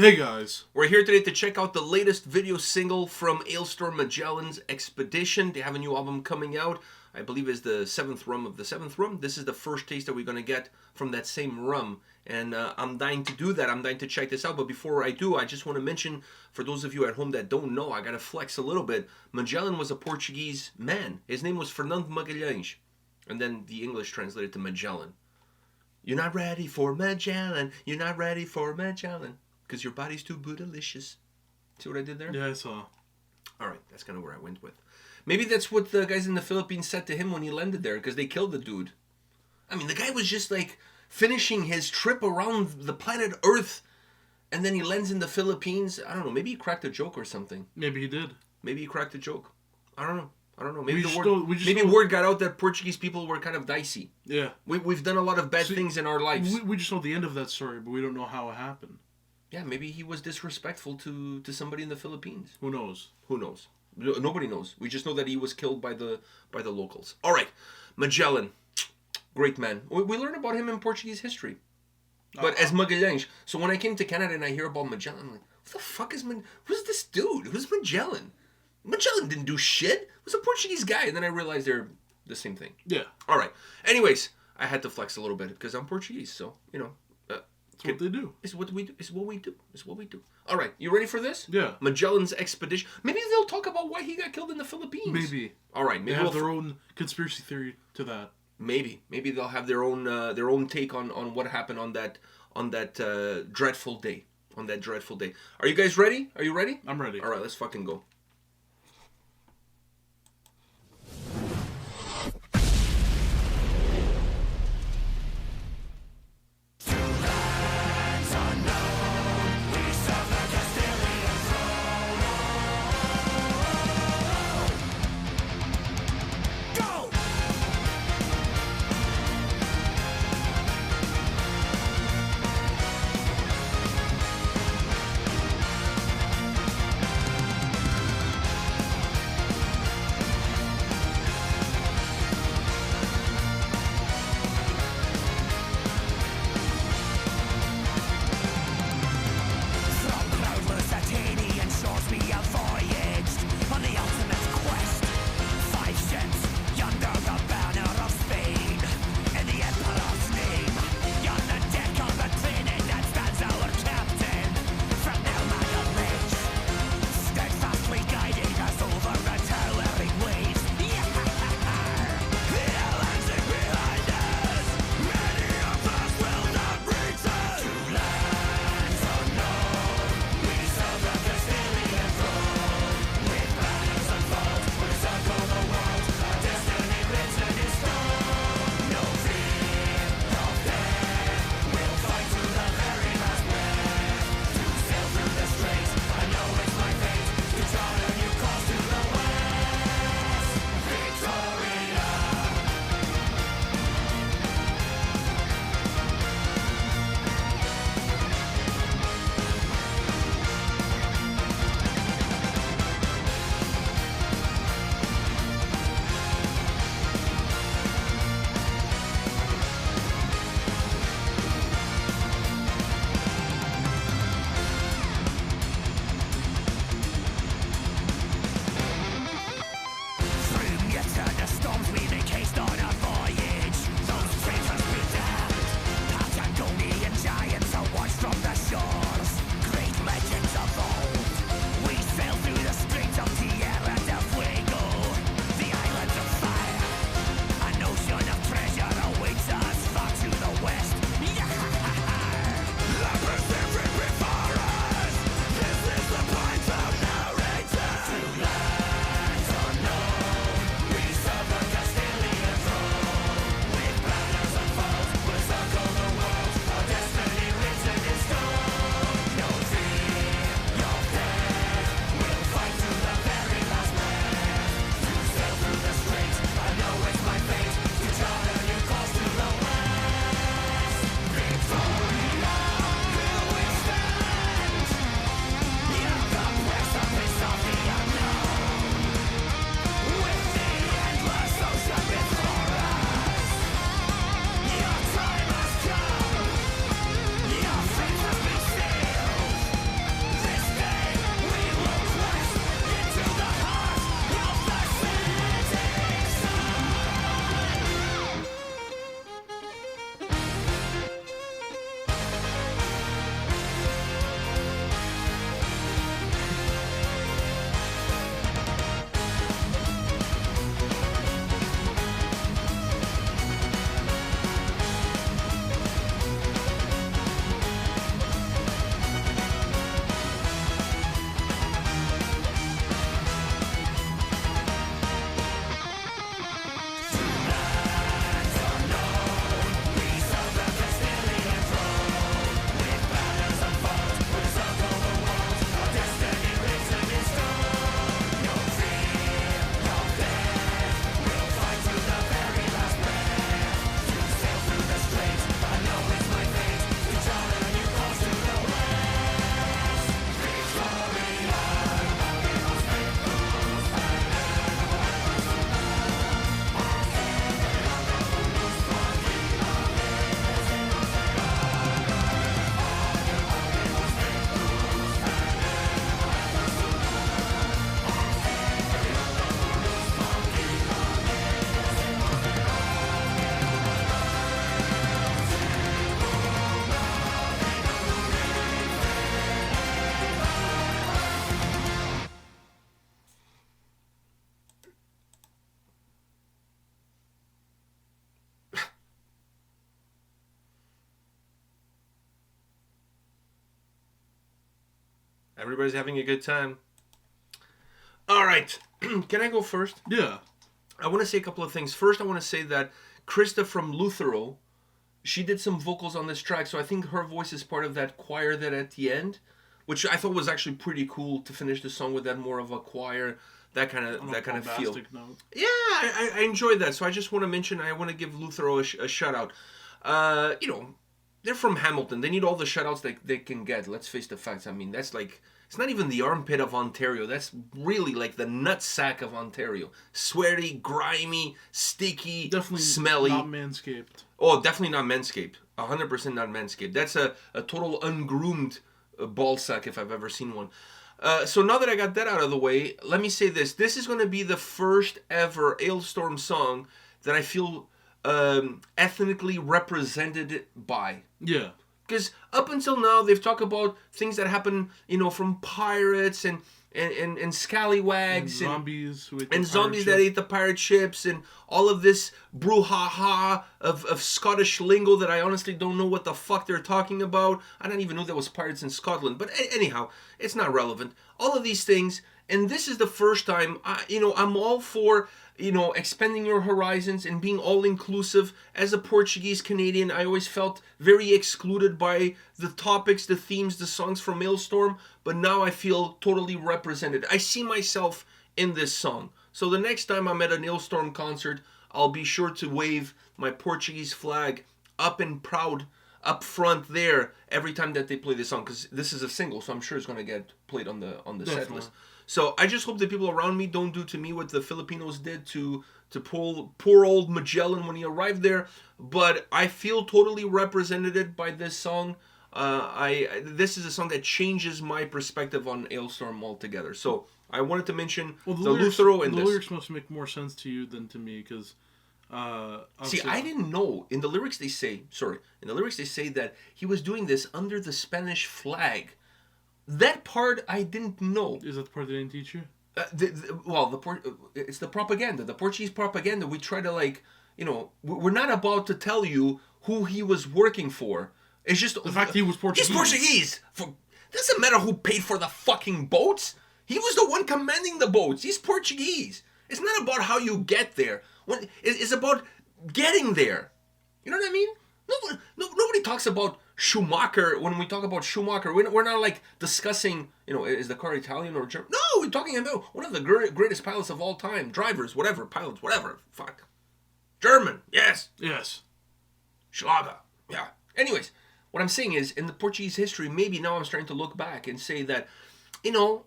Hey guys. We're here today to check out the latest video single from Alestorm Magellan's Expedition. They have a new album coming out. I believe it's the 7th rum of the 7th rum. This is the first taste that we're going to get from that same rum. And I'm dying to do that. I'm dying to check this out. But before I do, I just want to mention, for those of you at home that don't know, I got to flex a little bit. Magellan was a Portuguese man. His name was Fernão Magalhães. And then the English translated to Magellan. You're not ready for Magellan. You're not ready for Magellan. Because your body's too bootylicious. See what I did there? Yeah, I saw. Alright, that's kind of where I went with. Maybe that's what the guys in the Philippines said to him when he landed there, because they killed the dude. I mean, the guy was just like finishing his trip around the planet Earth, and then he lands in the Philippines. I don't know, maybe he cracked a joke or something. Maybe he did. Maybe he cracked a joke. I don't know. Maybe maybe word got out that Portuguese people were kind of dicey. Yeah. We've done a lot of bad things in our lives. We just know the end of that story, but we don't know how it happened. Yeah, maybe he was disrespectful to somebody in the Philippines. Who knows? Who knows? Nobody knows. We just know that he was killed by the locals. All right, Magellan, great man. We learn about him in Portuguese history, but as Magalhães. So when I came to Canada and I hear about Magellan, I'm like, what the fuck is who's this dude? Who's Magellan? Magellan didn't do shit. He was a Portuguese guy, and then I realized they're the same thing. Yeah. All right. Anyways, I had to flex a little bit because I'm Portuguese, so you know. It's what they do. It's what we do. It's what we do. It's what we do. All right, you ready for this? Yeah. Magellan's Expedition. Maybe they'll talk about why he got killed in the Philippines. Maybe. All right. Maybe they have their own conspiracy theory to that. Maybe they'll have their own take on what happened on that dreadful day. On that dreadful day. Are you guys ready? Are you ready? I'm ready. All right, let's fucking go. Everybody's having a good time. All right. Can I go first? Yeah. I want to say a couple of things. First, I want to say that Krista from Luthero, she did some vocals on this track, so I think her voice is part of that choir that at the end, which I thought was actually pretty cool to finish the song with that more of a choir, that kind of feel. Note. Yeah, I enjoyed that. So I just want to mention, I want to give Luthero a shout out. They're from Hamilton. They need all the shout outs they can get. Let's face the facts. I mean, that's like, it's not even the armpit of Ontario. That's really like the nutsack of Ontario. Sweaty, grimy, sticky, Definitely smelly. Not Manscaped. Oh, definitely not Manscaped. 100% not Manscaped. That's a total ungroomed ball sack if I've ever seen one. So now that I got that out of the way, let me say this. This is going to be the first ever Alestorm song that I feel ethnically represented by. Yeah. Because up until now, they've talked about things that happen, from pirates and scallywags and zombies that ate the pirate ships and all of this brouhaha of Scottish lingo that I honestly don't know what the fuck they're talking about. I don't even know there was pirates in Scotland. But anyhow, it's not relevant. All of these things, and this is the first time, I'm all for, expanding your horizons and being all-inclusive. As a Portuguese Canadian, I always felt very excluded by the topics, the themes, the songs from Alestorm, but now I feel totally represented. I see myself in this song. So the next time I'm at an Alestorm concert, I'll be sure to wave my Portuguese flag up and proud up front there every time that they play this song, because this is a single, so I'm sure it's going to get played on the set list. So I just hope the people around me don't do to me what the Filipinos did to poor old Magellan when he arrived there. But I feel totally represented by this song. This is a song that changes my perspective on Alestorm altogether. So I wanted to mention the Luthero and the lyrics must make more sense to you than to me, because see, I didn't know. In the lyrics they say that he was doing this under the Spanish flag. That part I didn't know. Is that the part they didn't teach you? It's the propaganda, the Portuguese propaganda. We try to we're not about to tell you who he was working for. It's just the fact he was Portuguese. He's Portuguese. Doesn't matter who paid for the fucking boats. He was the one commanding the boats. He's Portuguese. It's not about how you get there. It's about getting there. You know what I mean? Nobody talks about Schumacher. When we talk about Schumacher, we're not like discussing, is the car Italian or German? No, we're talking about one of the greatest pilots of all time. Drivers, whatever, pilots, whatever. Fuck. German, yes. Yes. Schlager, yeah. Anyways, what I'm saying is, in the Portuguese history, maybe now I'm starting to look back and say that, I'm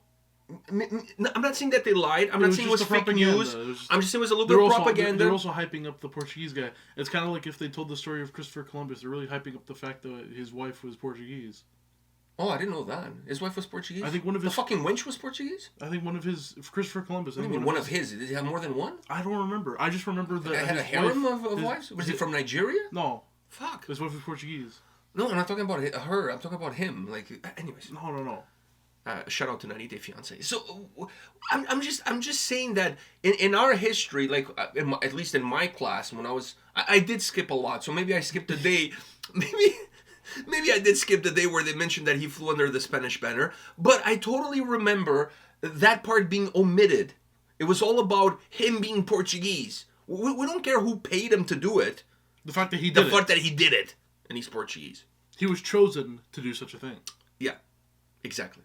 not saying that they lied. I'm not saying it was fake news. I'm just saying it was a little bit of propaganda. They're also hyping up the Portuguese guy. It's kind of like if they told the story of Christopher Columbus. They're really hyping up the fact that his wife was Portuguese. Oh, I didn't know that. His wife was Portuguese? I think one of his... The fucking wench was Portuguese? I think one of his... Christopher Columbus. What do you mean one of his? Did he have more than one? I don't remember. I just remember that... He had a harem of wives? Was he from Nigeria? No. Fuck. His wife was Portuguese. No, I'm not talking about her. I'm talking about him. Anyways. No. Shout out to 90 Day Fiancé. So, I'm just saying that in our history, at least in my class, when I did skip a lot. So maybe I skipped a day. Maybe I did skip the day where they mentioned that he flew under the Spanish banner. But I totally remember that part being omitted. It was all about him being Portuguese. We don't care who paid him to do it. The fact that he did it. And he's Portuguese. He was chosen to do such a thing. Yeah, exactly.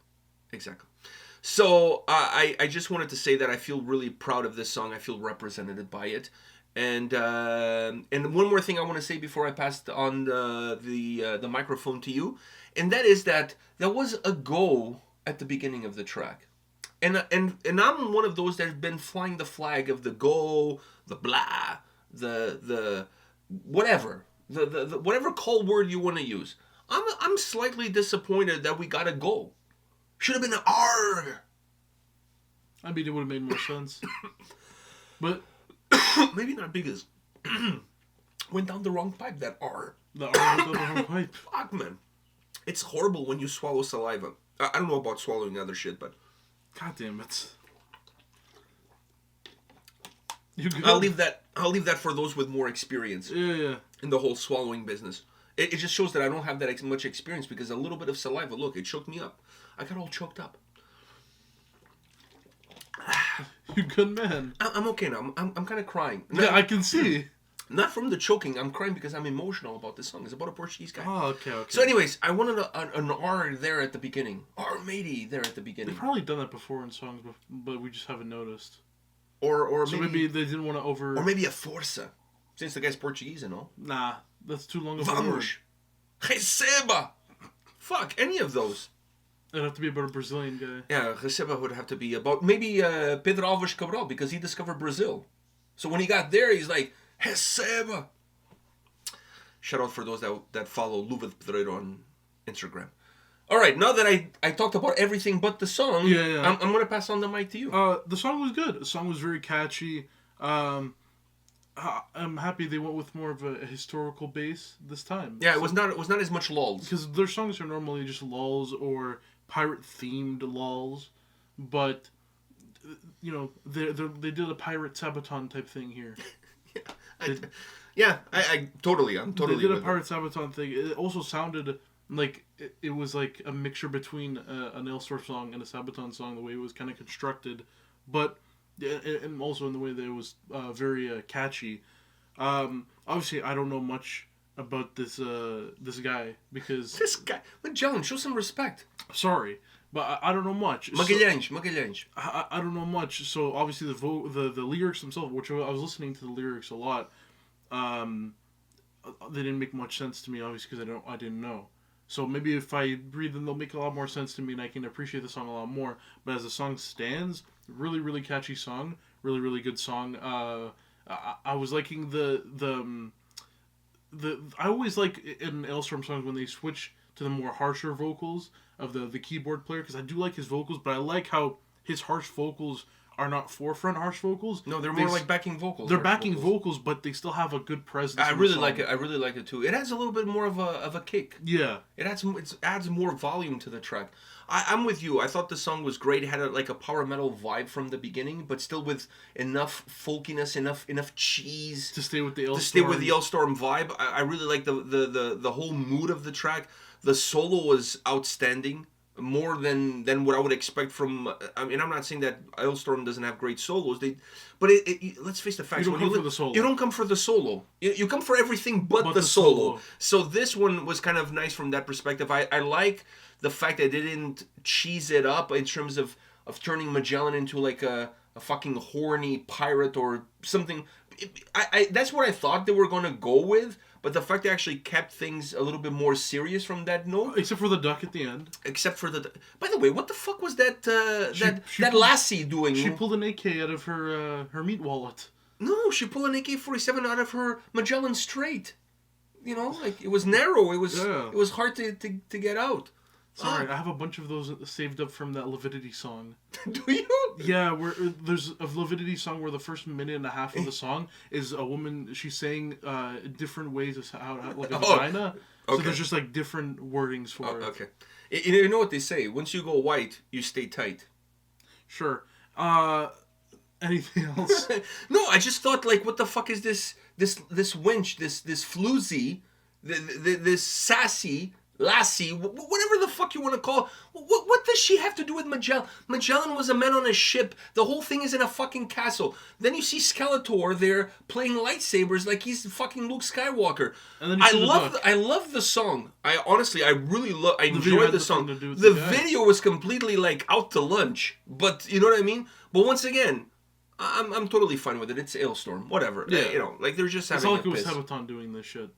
So I just wanted to say that I feel really proud of this song. I feel represented by it. And one more thing I want to say before I pass on the microphone to you, and that is that there was a go at the beginning of the track. And I'm one of those that have been flying the flag of the go, the blah, the whatever. The whatever call word you want to use. I'm slightly disappointed that we got a go. Should have been an R. I mean, it would have made more sense. But maybe not because went down the wrong pipe, that R. The R went down the wrong pipe. Fuck, man. It's horrible when you swallow saliva. I don't know about swallowing other shit, but... God damn it. I'll leave that for those with more experience. Yeah. In the whole swallowing business. It just shows that I don't have that much experience because a little bit of saliva, look, it choked me up. I got all choked up. You good man. I'm okay now. I'm kind of crying. Yeah, I can see. Not from the choking. I'm crying because I'm emotional about this song. It's about a Portuguese guy. Oh, okay. So, anyways, I wanted an R there at the beginning. R matey there at the beginning. They've probably done that before in songs, but we just haven't noticed. Or so maybe they didn't want to over. Or maybe a força, since the guy's Portuguese and all. Nah, that's too long of a word. Vamos, receba. Fuck, any of those. It'd have to be about a Brazilian guy. Yeah, receba would have to be about maybe Pedro Alves Cabral because he discovered Brazil. So when he got there, he's like. Receba. Shout out for those that follow Luva Pedreiro on Instagram. All right, now that I talked about everything but the song, I'm going to pass on the mic to you. The song was good. The song was very catchy. I'm happy they went with more of a historical base this time. Yeah, it was not as much lulls. Because their songs are normally just lulls or pirate-themed lulls, but you know they did a pirate sabaton type thing here. I'm totally. They did a pirate sabaton thing. It also sounded like it was like a mixture between an Alestorm song and a sabaton song. The way it was kind of constructed, but and also in the way that it was very catchy. Obviously, I don't know much about this guy because this guy Magellan, show some respect. Sorry. But I don't know much. Magalhães. I don't know much. So obviously the lyrics themselves, which I was listening to the lyrics a lot, they didn't make much sense to me. Obviously, because I didn't know. So maybe if I read them, they'll make a lot more sense to me, and I can appreciate the song a lot more. But as the song stands, really really catchy song, really really good song. I was liking the I always like in Alestorm songs when they switch to the more harsher vocals of the keyboard player, because I do like his vocals, but I like how his harsh vocals are not forefront harsh vocals. No, they're more like backing vocals. They're backing vocals, but they still have a good presence. I really like it. I really like it too. It has a little bit more of a kick. Yeah. It adds more volume to the track. I'm with you. I thought the song was great. It had a power metal vibe from the beginning, but still with enough folkiness, enough cheese to stay with the Alestorm. Vibe. I really like the whole mood of the track. The solo was outstanding, more than what I would expect from. I mean, I'm not saying that Alestorm doesn't have great solos. But let's face the facts. You don't come for the solo. You don't come for the solo. You come for everything but the solo. So this one was kind of nice from that perspective. I like the fact that they didn't cheese it up in terms of turning Magellan into like a fucking horny pirate or something. That's what I thought they were going to go with. But the fact they actually kept things a little bit more serious from that note, except for the duck at the end. By the way, what the fuck was that lassie doing? She pulled an AK out of her meat wallet. No, she pulled an AK-47 out of her Magellan Strait. You know, like it was narrow. It was hard to get out. Sorry, I have a bunch of those saved up from that Leviticity song. Do you? Yeah, where there's a Leviticity song where the first minute and a half of the song is a woman. She's saying different ways of how like a vagina. Okay. So there's just like different wordings for it. Okay. You know what they say? Once you go white, you stay tight. Sure. Anything else? No, I just thought like, what the fuck is this wench, this floozy, this sassy lassie, whatever the fuck you want to call. What does she have to do with Magellan? Magellan was a man on a ship. The whole thing is in a fucking castle. Then you see Skeletor there playing lightsabers like he's fucking Luke Skywalker. And then I love the song. I enjoyed the song. The video was completely like out to lunch, but you know what I mean. But once again, I'm totally fine with it. It's Alestorm, whatever. Yeah, you know, like they're just having. It's not like it was Sabaton doing this shit.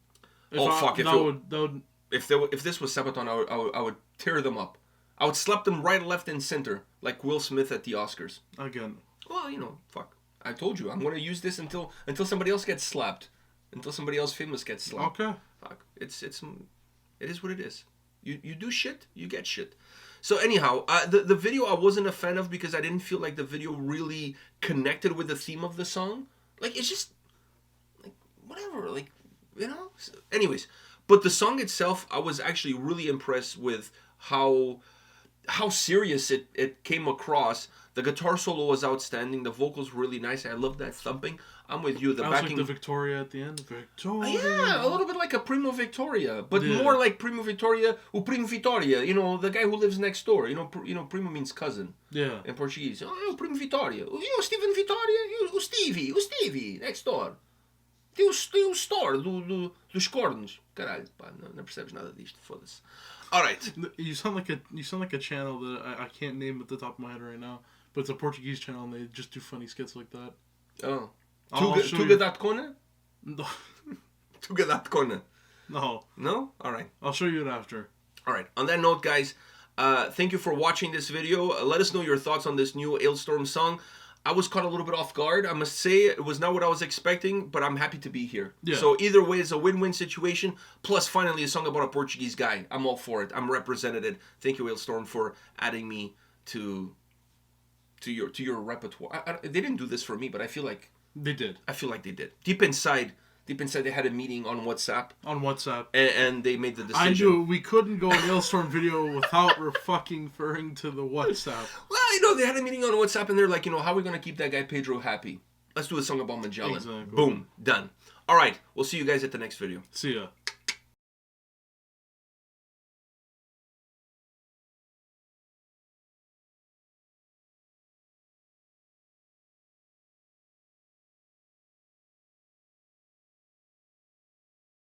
If this was Sabaton, I would tear them up. I would slap them right, left, and center, like Will Smith at the Oscars. Again. Well, you know, fuck. I told you, I'm going to use this until somebody else gets slapped. Until somebody else famous gets slapped. Okay. Fuck. It is what it is. You do shit, you get shit. So anyhow, the video I wasn't a fan of because I didn't feel like the video really connected with the theme of the song. Like, it's just, like, whatever, like, you know? Anyways. But the song itself, I was actually really impressed with how how serious it came across. The guitar solo was outstanding. The vocals really nice. I love that thumping. I'm with you. The backing, like the Victoria at the end. Victoria. Yeah, a little bit like a Primo Victoria, but more like Primo Victoria ou Primo Vitoria. You know, the guy who lives next door. You know, Primo means cousin. Yeah. In Portuguese. Oh, Primo Vitoria. You Steven Vitoria. You Stevie next door. Tem o store dos cornos. Caralho, pá, não percebes nada disto. Foda-se. All right. You sound like a channel that I can't name at the top of my head right now, but it's a Portuguese channel and they just do funny skits like that. Oh. Tuga dat kona? No. Tuga dat kona? No. No? All right. I'll show you it after. All right. On that note, guys, thank you for watching this video. Let us know your thoughts on this new Alestorm song. I was caught a little bit off guard. I must say it was not what I was expecting, but I'm happy to be here. Yeah. So either way, it's a win-win situation. Plus, finally, a song about a Portuguese guy. I'm all for it. I'm represented. Thank you, Alestorm, for adding me to your repertoire. They didn't do this for me, but I feel like they did. I feel like they did. Deep inside, they had a meeting on WhatsApp. And they made the decision. I knew we couldn't go an Alestorm video without fucking referring to the WhatsApp. Well, you know, they had a meeting on WhatsApp and they're like, you know, how are we going to keep that guy Pedro happy? Let's do a song about Magellan. Exactly. Boom. Done. All right. We'll see you guys at the next video. See ya.